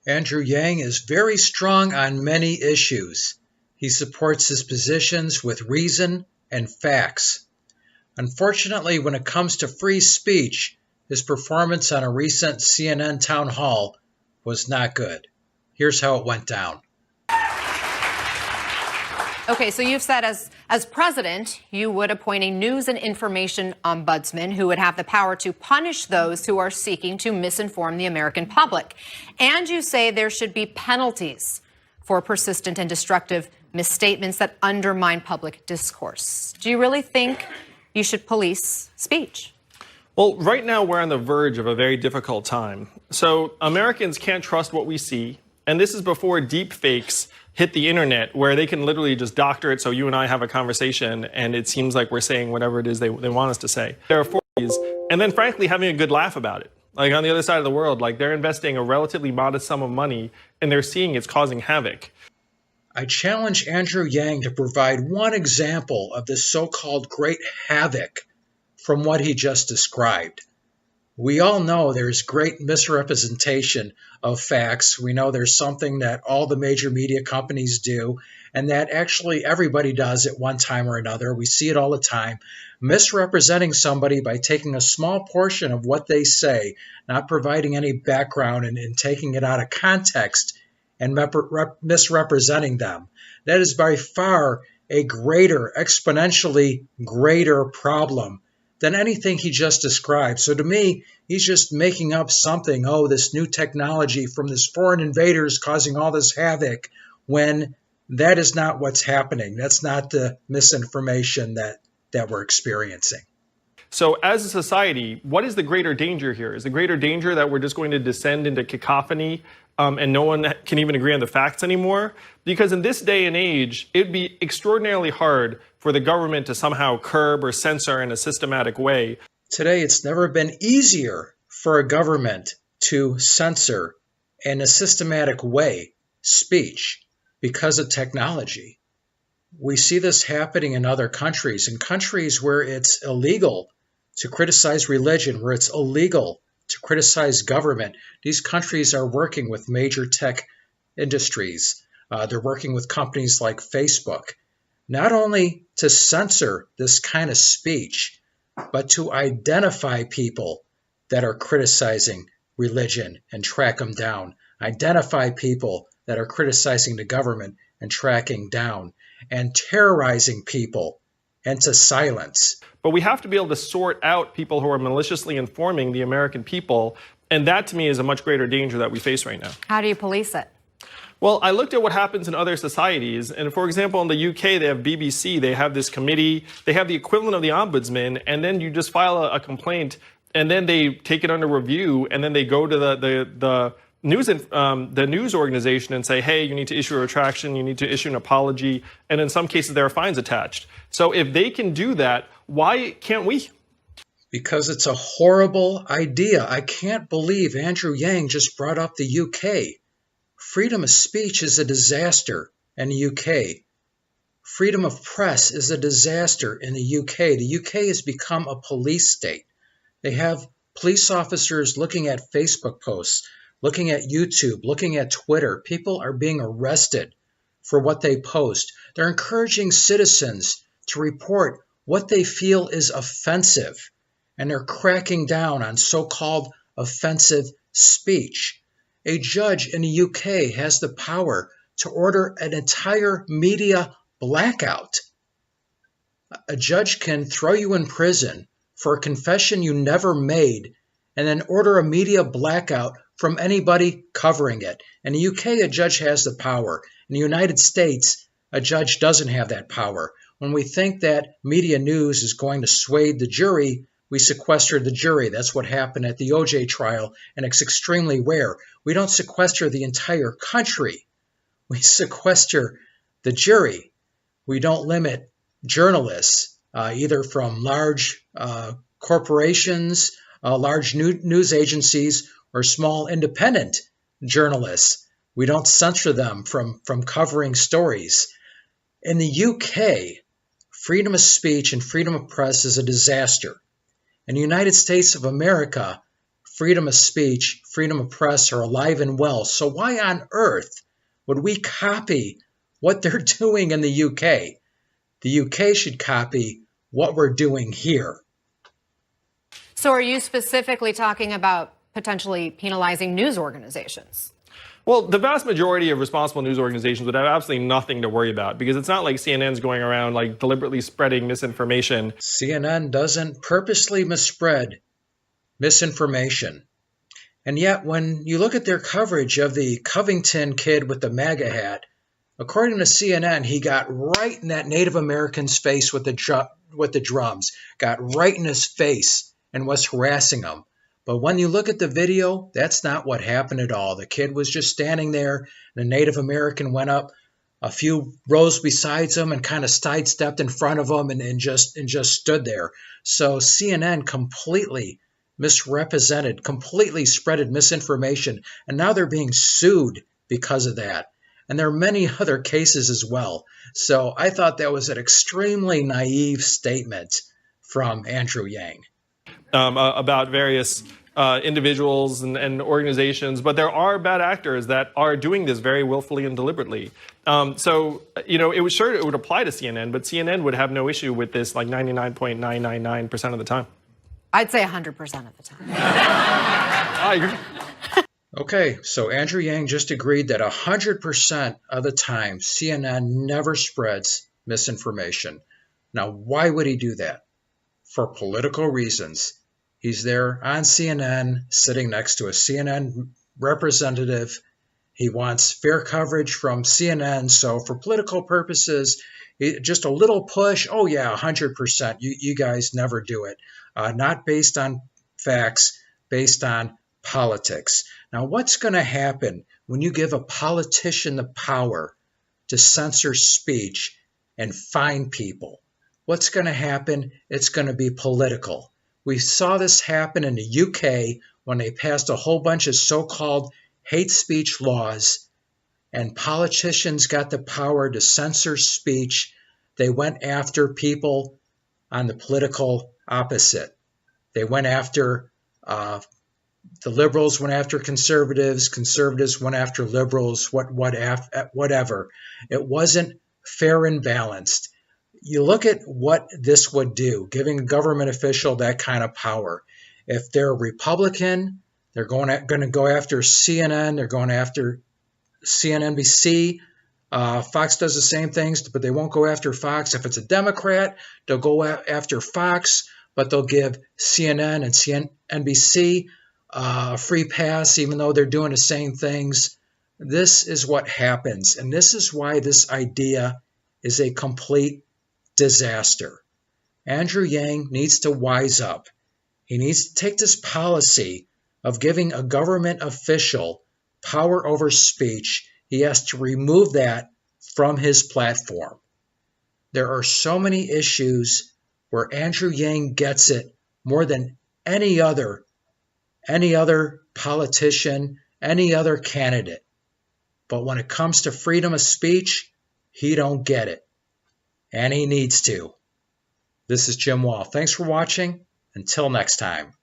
Andrew Yang is very strong on many issues. He supports his positions with reason and facts. Unfortunately, when it comes to free speech, his performance on a recent CNN town hall was not good. Here's how it went down. Okay, so you've said as president, you would appoint a news and information ombudsman who would have the power to punish those who are seeking to misinform the American public. And you say there should be penalties for persistent and destructive misstatements that undermine public discourse. Do you really think you should police speech? Well, right now we're on the verge of a very difficult time. So Americans can't trust what we see. And this is before deep fakes hit the internet, where they can literally just doctor it so you and I have a conversation and it seems like we're saying whatever it is they want us to say. There are 40s, and then frankly having a good laugh about it. Like on the other side of the world, like they're investing a relatively modest sum of money and they're seeing it's causing havoc. I challenge Andrew Yang to provide one example of this so-called great havoc from what he just described. We all know there's great misrepresentation of facts. We know there's something that all the major media companies do, and that actually everybody does at one time or another. We see it all the time. Misrepresenting somebody by taking a small portion of what they say, not providing any background, and taking it out of context and misrepresenting them. That is by far a greater, exponentially greater problem than anything he just described. So to me, he's just making up something. Oh, this new technology from this foreign invaders causing all this havoc, when that is not what's happening. That's not the misinformation that we're experiencing. So as a society, what is the greater danger here? Is the greater danger that we're just going to descend into cacophony and no one can even agree on the facts anymore? Because in this day and age, it'd be extraordinarily hard for the government to somehow curb or censor in a systematic way. Today, it's never been easier for a government to censor in a systematic way speech because of technology. We see this happening in other countries, in countries where it's illegal to criticize religion, where it's illegal to criticize government. These countries are working with major tech industries. They're working with companies like Facebook, not only to censor this kind of speech, but to identify people that are criticizing religion and track them down. Identify people that are criticizing the government and tracking down, and terrorizing people into silence. But we have to be able to sort out people who are maliciously informing the American people. And that, to me, is a much greater danger that we face right now. How do you police it? Well, I looked at what happens in other societies. And for example, in the UK, they have BBC. They have this committee. They have the equivalent of the ombudsman. And then you just file a complaint. And then they take it under review. And then they go to the news organization and say, hey, you need to issue a retraction, you need to issue an apology, and in some cases there are fines attached. So if they can do that, why can't we? Because it's a horrible idea. I can't believe Andrew Yang just brought up the UK. Freedom of speech is a disaster in the UK. Freedom of press is a disaster in the UK. The UK has become a police state. They have police officers looking at Facebook posts, looking at YouTube, looking at Twitter. People are being arrested for what they post. They're encouraging citizens to report what they feel is offensive, and they're cracking down on so-called offensive speech. A judge in the UK has the power to order an entire media blackout. A judge can throw you in prison for a confession you never made, and then order a media blackout from anybody covering it. In the UK, a judge has the power. In the United States, a judge doesn't have that power. When we think that media news is going to sway the jury, we sequester the jury. That's what happened at the OJ trial, and it's extremely rare. We don't sequester the entire country. We sequester the jury. We don't limit journalists, either from large corporations, large news agencies, or small independent journalists. We don't censor them from covering stories. In the UK, freedom of speech and freedom of press is a disaster. In the United States of America, freedom of speech, freedom of press are alive and well. So why on earth would we copy what they're doing in the UK? The UK should copy what we're doing here. So are you specifically talking about potentially penalizing news organizations? Well, the vast majority of responsible news organizations would have absolutely nothing to worry about, because it's not like CNN's going around like deliberately spreading misinformation. CNN doesn't purposely misspread misinformation. And yet, when you look at their coverage of the Covington kid with the MAGA hat, according to CNN, he got right in that Native American's face with the drums, got right in his face and was harassing him. But when you look at the video, that's not what happened at all. The kid was just standing there, and a Native American went up a few rows besides him and kind of sidestepped in front of him and just stood there. So CNN completely misrepresented, completely spreaded misinformation, and now they're being sued because of that. And there are many other cases as well. So I thought that was an extremely naive statement from Andrew Yang. About various individuals and organizations, but there are bad actors that are doing this very willfully and deliberately. So, it would apply to CNN, but CNN would have no issue with this like 99.999% of the time. I'd say 100% of the time. I agree. Okay, so Andrew Yang just agreed that 100% of the time CNN never spreads misinformation. Now, why would he do that? For political reasons. He's there on CNN, sitting next to a CNN representative. He wants fair coverage from CNN. So for political purposes, just a little push. Oh, yeah, 100%. You guys never do it. Not based on facts, based on politics. Now, what's going to happen when you give a politician the power to censor speech and fine people? What's going to happen? It's going to be political. We saw this happen in the UK when they passed a whole bunch of so-called hate speech laws, and politicians got the power to censor speech. They went after people on the political opposite. They went after the liberals, went after conservatives, conservatives went after liberals, whatever. It wasn't fair and balanced. You look at what this would do, giving a government official that kind of power. If they're a Republican, they're going to go after CNN, they're going after CNBC. Fox does the same things, but they won't go after Fox. If it's a Democrat, they'll go after Fox, but they'll give CNN and CNBC a free pass, even though they're doing the same things. This is what happens, and this is why this idea is a complete disaster. Andrew Yang needs to wise up. He needs to take this policy of giving a government official power over speech. He has to remove that from his platform. There are so many issues where Andrew Yang gets it more than any other politician, any other candidate. But when it comes to freedom of speech, he don't get it. And he needs to. This is Jim Wall. Thanks for watching. Until next time.